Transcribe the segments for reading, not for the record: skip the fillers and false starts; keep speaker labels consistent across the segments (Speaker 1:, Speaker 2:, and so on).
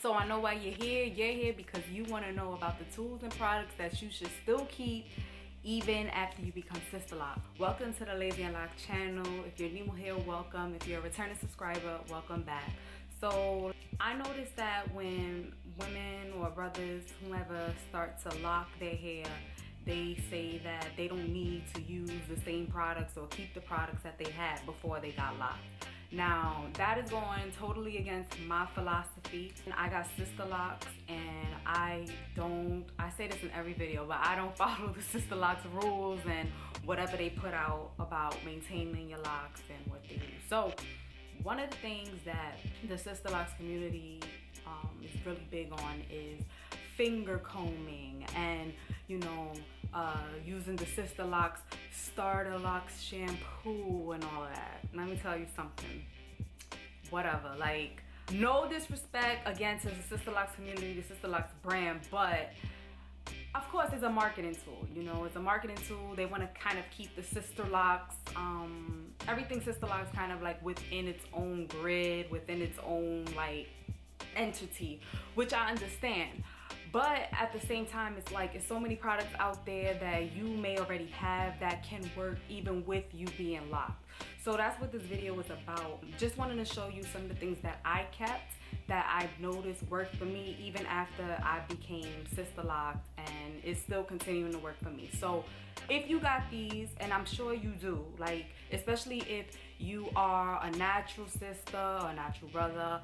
Speaker 1: So I know why you're here because you want to know about the tools and products that you should still keep even after you become Sisterlock. Welcome to the Lazy and Lock channel. If you're new here, welcome. If you're a returning subscriber, welcome back. So I noticed that when women or brothers, whoever, start to lock their hair, they say that they don't need to use the same products or keep the products that they had before they got locked. Now that is going totally against my philosophy. I got Sisterlocks and I say this in every video, but I don't follow the Sisterlocks rules and whatever they put out about maintaining your locks and what they do. So one of the things that the Sisterlocks community is really big on is finger combing and, you know, using the Sisterlocks Starterlocks shampoo and all of that. Let me tell you something. Whatever, like, no disrespect against the Sisterlocks community, the Sisterlocks brand, but of course it's a marketing tool. You know, it's a marketing tool. They want to kind of keep the Sisterlocks, everything Sisterlocks kind of like within its own grid, within its own like entity, which I understand. But at the same time, it's like, it's so many products out there that you may already have that can work even with you being locked. So that's what this video was about. Just wanting to show you some of the things that I kept that I've noticed worked for me even after I became Sisterlocked, and it's still continuing to work for me. So if you got these, and I'm sure you do, like, especially if you are a natural sister or a natural brother,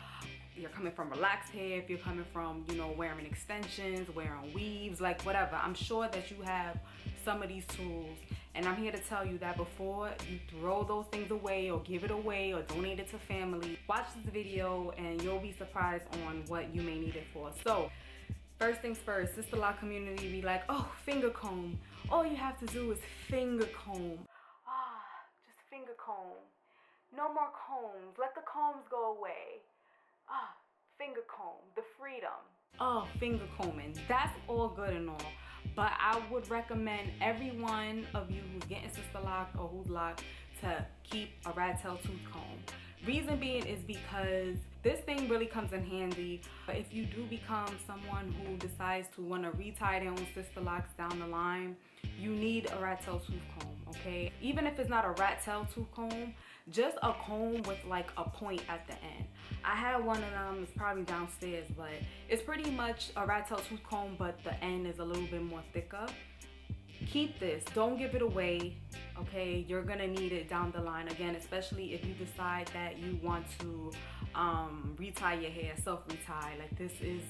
Speaker 1: you're coming from relaxed hair, if you're coming from, you know, wearing extensions, wearing weaves, like whatever, I'm sure that you have some of these tools. And I'm here to tell you that before you throw those things away or give it away or donate it to family, watch this video and you'll be surprised on what you may need it for. So first things first, Sisterlock community be like, oh, finger comb. All you have to do is finger comb. Just finger comb. No more combs. Let the combs go away. Finger comb, the freedom. Finger combing, that's all good and all, but I would recommend every one of you who's getting Sisterlocked or who's locked to keep a Rattail tooth comb. Reason being is because this thing really comes in handy if you do become someone who decides to want to retie their own Sisterlocks down the line. You need a Rattail tooth comb, okay? Even if it's not a Rattail tooth comb, just a comb with like a point at the end. I had one of them, it's probably downstairs, but it's pretty much a Rattail tooth comb, but the end is a little bit more thicker. Keep this, don't give it away, okay? You're gonna need it down the line, again, especially if you decide that you want to retie your hair, self-retie. Like, this is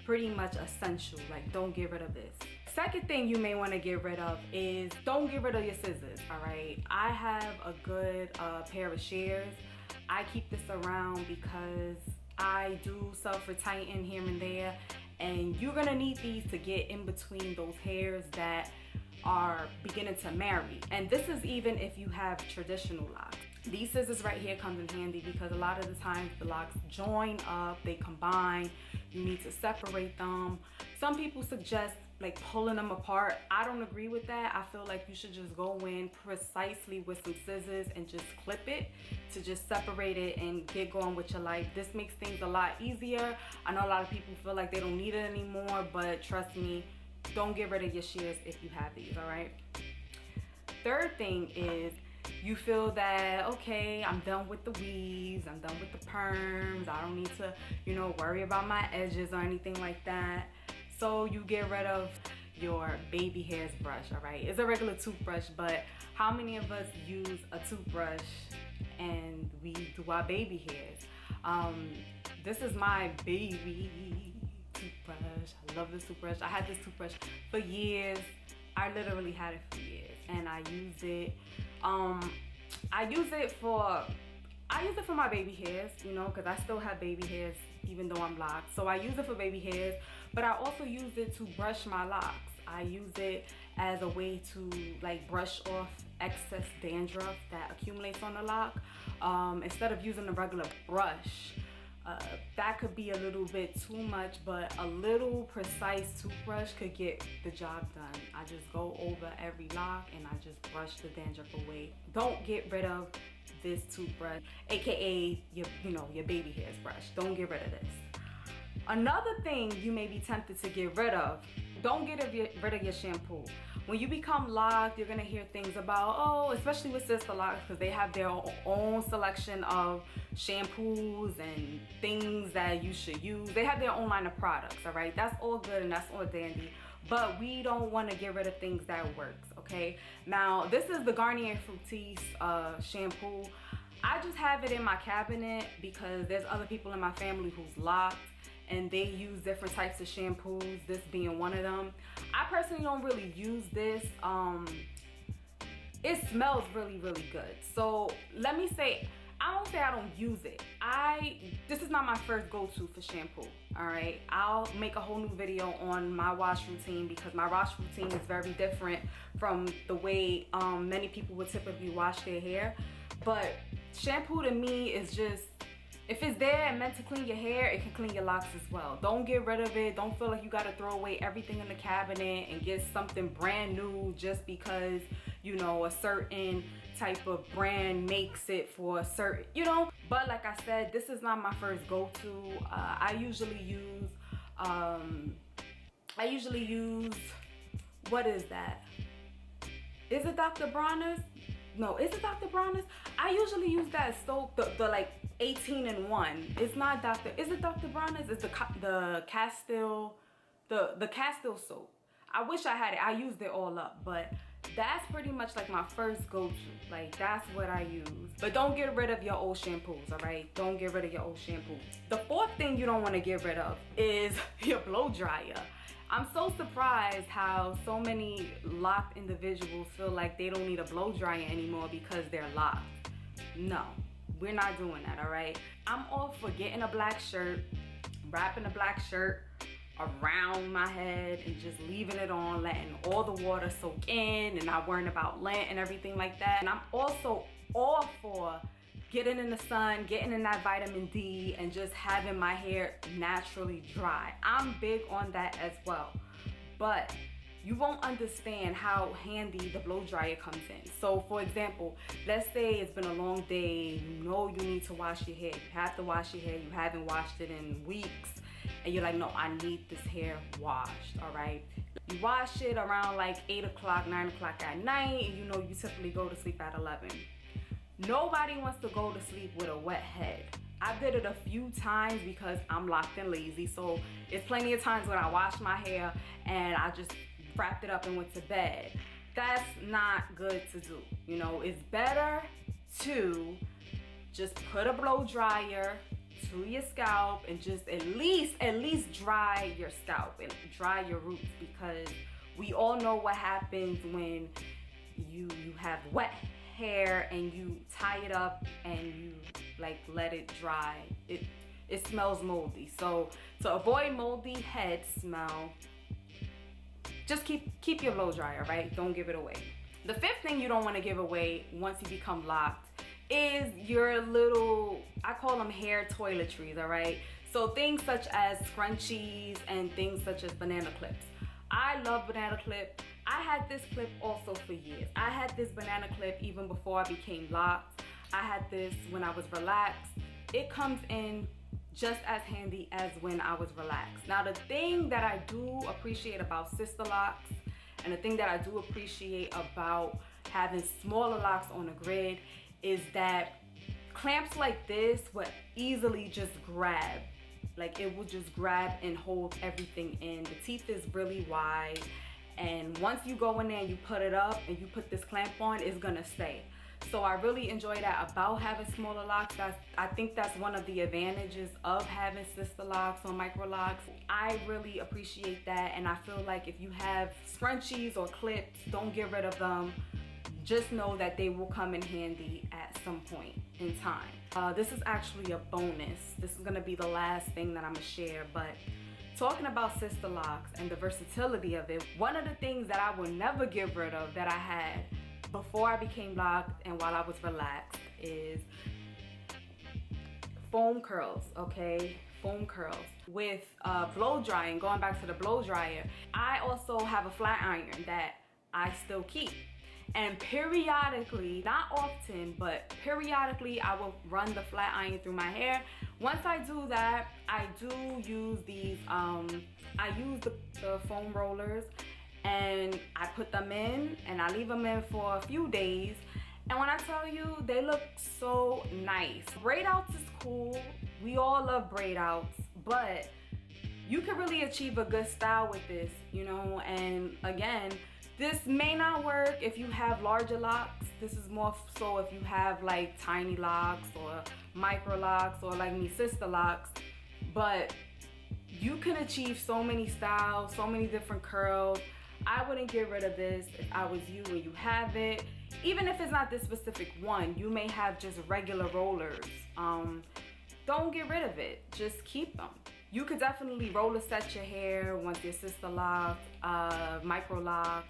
Speaker 1: pretty much essential. Like, don't get rid of this. Second thing you may want to get rid of is, don't get rid of your scissors. All right, I have a good pair of shears. I keep this around because I do self-retighten here and there, and you're gonna need these to get in between those hairs that are beginning to marry. And this is even if you have traditional locks. These scissors right here comes in handy because a lot of the times the locks join up, they combine, you need to separate them. Some people suggest like pulling them apart. I don't agree with that. I feel like you should just go in precisely with some scissors and just clip it to just separate it and get going with your life. This makes things a lot easier. I know a lot of people feel like they don't need it anymore, but trust me, don't get rid of your shears if you have these, all right? Third thing is, you feel that, okay, I'm done with the weaves, I'm done with the perms, I don't need to, you know, worry about my edges or anything like that. So you get rid of your Babyhairs brush, all right? It's a regular toothbrush, but how many of us use a toothbrush and we do our baby hairs? This is my baby toothbrush. I love this toothbrush. I had this toothbrush for years. I literally had it for years, and I use it. I use it for my baby hairs, you know, because I still have baby hairs even though I'm locked. So I use it for baby hairs, but I also use it to brush my locks. I use it as a way to like brush off excess dandruff that accumulates on the lock. Instead of using a regular brush, that could be a little bit too much, but a little precise toothbrush could get the job done. I just go over every lock and I just brush the dandruff away. Don't get rid of this toothbrush, aka your baby hairs brush. Don't get rid of this. Another thing you may be tempted to get rid of, don't get rid of your shampoo. When you become locked, you're gonna hear things about, oh, especially with Sisterlocks, because they have their own selection of shampoos and things that you should use. They have their own line of products, all right? That's all good and that's all dandy, but we don't want to get rid of things that works, okay? Now, this is the Garnier Fructis shampoo. I just have it in my cabinet because there's other people in my family who's locked and they use different types of shampoos, this being one of them. I personally don't really use this. It smells really, really good. So let me say, I won't say I don't use it. This is not my first go-to for shampoo, all right? I'll make a whole new video on my wash routine because my wash routine is very different from the way many people would typically wash their hair. But shampoo to me is just, if it's there and meant to clean your hair, it can clean your locks as well. Don't get rid of it. Don't feel like you gotta throw away everything in the cabinet and get something brand new just because, you know, a certain type of brand makes it for a certain, you know. But like I said, this is not my first go-to. I usually use, what is that? Is it Dr. Bronner's? No, is it Dr. Bronner's? I usually use that soap, the like 18-in-1. It's not Dr. Is it Dr. Bronner's? It's the Castile, the Castile soap. I wish I had it. I used it all up, but that's pretty much like my first go-to. Like, that's what I use. But don't get rid of your old shampoos, all right? Don't get rid of your old shampoos. The fourth thing you don't want to get rid of is your blow dryer. I'm so surprised how so many locked individuals feel like they don't need a blow dryer anymore because they're locked. No, we're not doing that, all right? I'm all for getting a black shirt, wrapping a black shirt around my head and just leaving it on, letting all the water soak in and not worrying about lint and everything like that. And I'm also all for getting in the sun, getting in that vitamin D, and just having my hair naturally dry. I'm big on that as well. But you won't understand how handy the blow dryer comes in. So for example, let's say it's been a long day, you know you need to wash your hair. You have to wash your hair, you haven't washed it in weeks, and you're like, no, I need this hair washed, all right? You wash it around like 8 o'clock, 9 o'clock at night, and you know you typically go to sleep at 11. Nobody wants to go to sleep with a wet head. I did it a few times because I'm locked and lazy. So it's plenty of times when I wash my hair and I just wrapped it up and went to bed. That's not good to do. You know, it's better to just put a blow dryer to your scalp and just at least dry your scalp and dry your roots, because we all know what happens when you have wet hair and you tie it up and you like let it dry. It smells moldy. So to avoid moldy head smell, just keep your blow dryer, right? Don't give it away. The fifth thing you don't want to give away once you become locked is your little, I call them hair toiletries, all right? So things such as scrunchies and things such as banana clips. I love banana clip. I had this clip also for years. I had this banana clip even before I became locked. I had this when I was relaxed. It comes in just as handy as when I was relaxed. Now the thing that I do appreciate about Sisterlocks, and the thing that I do appreciate about having smaller locks on a grid, is that clamps like this would easily just grab. Like, it will just grab and hold everything in. The teeth is really wide, and once you go in there and you put it up and you put this clamp on, it's gonna stay. So I really enjoy that about having smaller locks. I think that's one of the advantages of having Sisterlocks or Microlocs. I really appreciate that, and I feel like if you have scrunchies or clips, don't get rid of them. Just know that they will come in handy at some point in time. This is actually a bonus. This is gonna be the last thing that I'm gonna share, but talking about Sisterlocks and the versatility of it, one of the things that I will never get rid of that I had before I became locked and while I was relaxed is foam curls, okay? Foam curls. With blow drying, going back to the blow dryer, I also have a flat iron that I still keep. And periodically, not often, but periodically I will run the flat iron through my hair Once I do that, I do use these, I use the foam rollers, and I put them in and I leave them in for a few days. And when I tell you, they look so nice. Braid outs is cool. We all love braid outs, but you can really achieve a good style with this, you know. And again, this may not work if you have larger locks. This is more so if you have like tiny locks or Microlocs or like me, Sisterlocks. But you can achieve so many styles, so many different curls. I wouldn't get rid of this if I was you and you have it. Even if it's not this specific one, you may have just regular rollers. Don't get rid of it, just keep them. You could definitely roller set your hair once your Sisterlock, Microloc,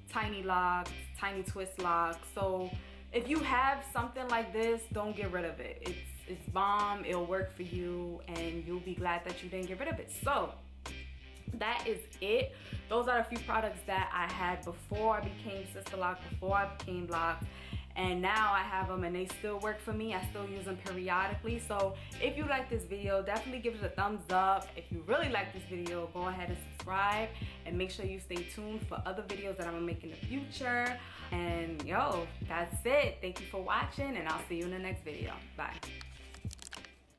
Speaker 1: tiny locks, tiny twist locks. So if you have something like this, don't get rid of it. It's bomb, it'll work for you, and you'll be glad that you didn't get rid of it. So that is it. Those are a few products that I had before I became Sisterlock, before I became Loc'D, and now I have them and they still work for me. I still use them periodically. So if you like this video, definitely give it a thumbs up. If you really like this video, go ahead and subscribe, and make sure you stay tuned for other videos that I'm gonna make in the future. And yo, that's it. Thank you for watching, and I'll see you in the next video. Bye.